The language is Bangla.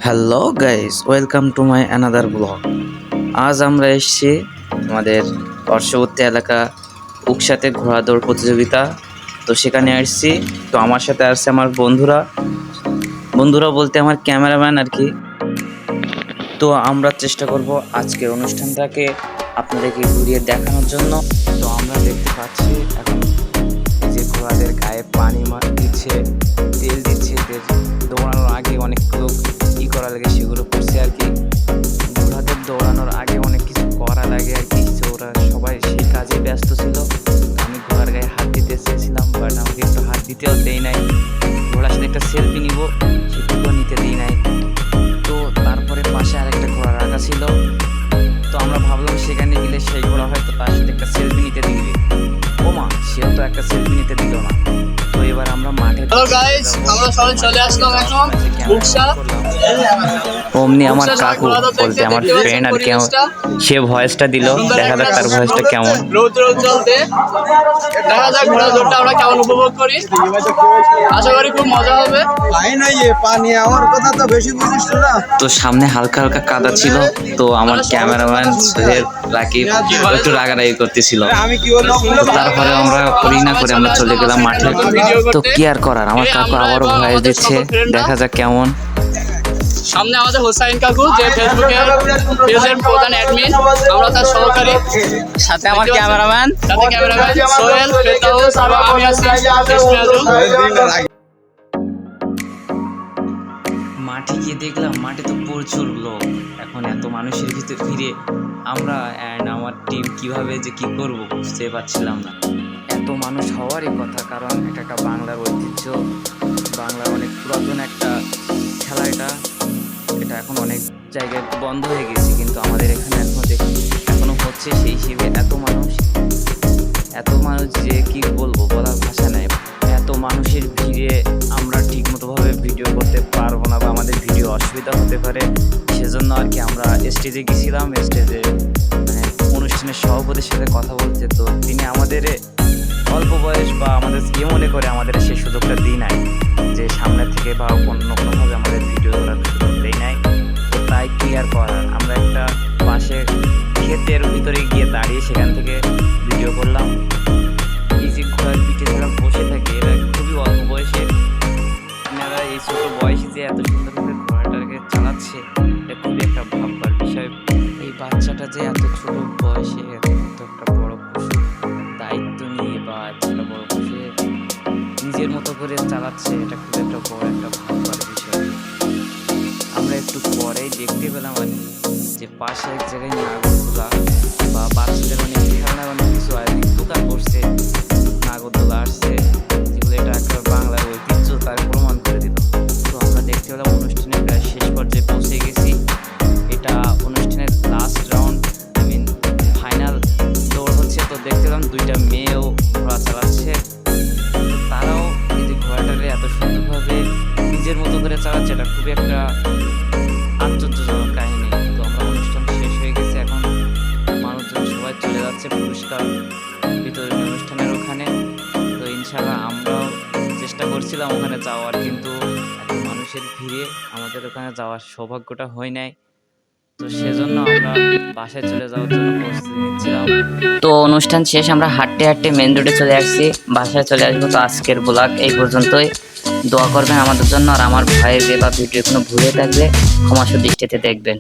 Hello guys, welcome to my another blog. আজ আমরা এসেছি আমাদের পার্শ্ববর্তী এলাকা উকসাতে ঘোড়া দৌড় প্রতিযোগিতা। তো সেখানে আসছি। তো আমার সাথে আসছে আমার বন্ধুরা বলতে আমার ক্যামেরাম্যান আর কি। তো আমরা চেষ্টা করব আজকের অনুষ্ঠানটাকে আপনাদেরকে ঘুরিয়ে দেখানোর জন্য। তো আমরা দেখতে পাচ্ছি এখন এই যে ঘোড়াদের গায়ে পানি দিচ্ছে, তেল দিচ্ছে। এদের দৌড়ানোর আগে অনেক লোক করা লাগে, সেগুলো করছে আর কি। ঘোড়াদের দৌড়ানোর আগে অনেক কিছু করা লাগে আর কি। তো ওরা সবাই সেই কাজে ব্যস্ত ছিল। আমি ঘোড়ার গায়ে হাত দিতে চেয়েছিলাম, বাট আমাকে একটু হাত দিতেও দেয় নাই। ঘোড়ার সাথে একটা সেলফি নিব, সেটুকুও নিতে দেয় নাই। তো তারপরে পাশে আরেকটা ঘোড়া রাখা ছিল। তো আমরা ভাবলাম সেখানে গেলে সেই ঘোড়া হয়তো তার সাথে একটা সেলফি নিতে দিবে। ওমা, সেও তো একটা সেলফি নিতে দিল না। তো এবার আমরা মাঠে চলে আসলাম এখন উকসা। অমনি আমার কাকু বলতে আমার ফ্রেন্ড আর কি, সে ভয়েসটা দিল। দেখা যাক তার ভয়েসটা কেমন। রৌদ্র চলতে দেখা যাক ঘোড়া দৌড়টা আমরা কেমন উপভোগ করি। আশা করি খুব মজা হবে। পানি আমার কথা তো বেশি বুঝিস না। তো সামনে হালকা হালকা কাদা ছিল। তো আমার ক্যামেরাম্যান সোহেল রাকিব একটু রাগারাগি করতেছিল। তারপরে আমরা করি না করে আমরা চলে গেলাম মাঠে। তো কি আর করার, আমার কাকু আবারও ভয়েস দিচ্ছে, দেখা যাক কেমন। সামনে আমাদের হোসাইন কাকু, যে পেজের প্রধান অ্যাডমিন, আমরা তার সহকারী। সাথে আমার ক্যামেরাম্যান সোহেল, ফেরদাউস এবং আমি আছি। মাঠে গিয়ে দেখলাম মাঠে তো প্রচুর লোক। এখন এত মানুষের ভিড়ে আমরা আমার টিম কিভাবে যে কি করব বুঝতে পারছিলাম না। এত মানুষ হওয়ারই কথা, কারণ এটা একটা বাংলার ঐতিহ্য, বাংলার অনেক পুরাতন একটা খেলা। এটা এখন অনেক জায়গায় বন্ধ হয়ে গেছে, কিন্তু আমাদের এখানে এখনো হচ্ছে। সেই হিসেবে এত মানুষ যে কি বলবো, বলার ভাষা নেই। এত মানুষের ভিড়ে আমরা ঠিকমতোভাবে ভিডিও করতে পারবো না, বা আমাদের ভিডিও অসুবিধা হতে পারে। সেজন্য আর কি আমরা স্টেজে গেছিলাম। স্টেজে মানে অনুষ্ঠানের সভাপতির সাথে কথা বলতে। তো তিনি আমাদের অল্প বয়স বা আমাদের মনে করে আমাদের সেই সুযোগটা দিই নাই, যে সামনে থেকে বা কোনোভাবে আমাদের ভিডিও করার সুযোগ দেয় নাই। তো তাই কি আর করার, আমরা একটা পাশে ক্ষেতের ভিতরে গিয়ে দাঁড়িয়ে সেখান থেকে ভিডিও করলাম। এই যে ঘোড়ার পিঠে যারা বসে থাকে, এরা খুবই অল্প বয়সের। এনারা এই ছোট বয়সে যে এত সুন্দরভাবে ঘোড়াটাকে চালাচ্ছে, এটা খুবই একটা ভাববার বিষয়। এই বাচ্চাটা যে এত ছোট বয়সে এত একটা বড় পশু দায়িত্ব নিয়ে বা একটা বড় পশু নিজের মতো করে চালাচ্ছে, এটা খুব একটা বড় একটা ভাববার বিষয়। আমরা একটু পরেই দেখতে পেলাম আর কি, যে পাশে এক জায়গায় নাগরদোলা বা বাচ্চাদের অনেক খেলনার অনেক কিছু দোকান করছে, নাগরদোলা আসছে, যেগুলো এটা একটা বাংলার ঐতিহ্য তার প্রমাণ করে দিল। তো আমরা দেখতে পেলাম অনুষ্ঠানের প্রায় শেষ পর্যায়ে পৌঁছে গেছি। এটা অনুষ্ঠানের লাস্ট রাউন্ড, ফাইনাল দৌড় হচ্ছে। তো দেখতে পেলাম দুইটা মেয়েও ঘোড়া চালাচ্ছে। তারাও এই যে ঘোড়াটাকে এত সুন্দরভাবে নিজের মতো করে চালাচ্ছে, এটা খুবই একটা আশ্চর্যজনক কাহিনী। তো আমরা অনুষ্ঠান শেষ হয়ে গেছে, এখন মানুষজন সবাই চলে যাচ্ছে পুরস্কার বিতরণী অনুষ্ঠানের ওখানে। তো ইনশাআল্লাহ আমরাও চেষ্টা করছিলাম ওখানে যাওয়ার, কিন্তু এত মানুষের ভিড়ে আমাদের ওখানে যাওয়ার সৌভাগ্যটা হয় নাই। তো সেজন্য আমরা বাসায় চলে যাওয়ার জন্য প্রস্তুতি নিচ্ছিলাম। তো অনুষ্ঠান শেষ, আমরা হাঁটতে হাঁটতে মেন রোডে চলে আসছি, বাসায় চলে আসবো। তো আজকের ব্লগ এই পর্যন্তই। দোয়া করবেন আমাদের জন্য, আর আমার ভাইয়ের যে বা ভিডিও কোনো ভুলে থাকলে ক্ষমা সুদৃষ্টিতে দেখবেন।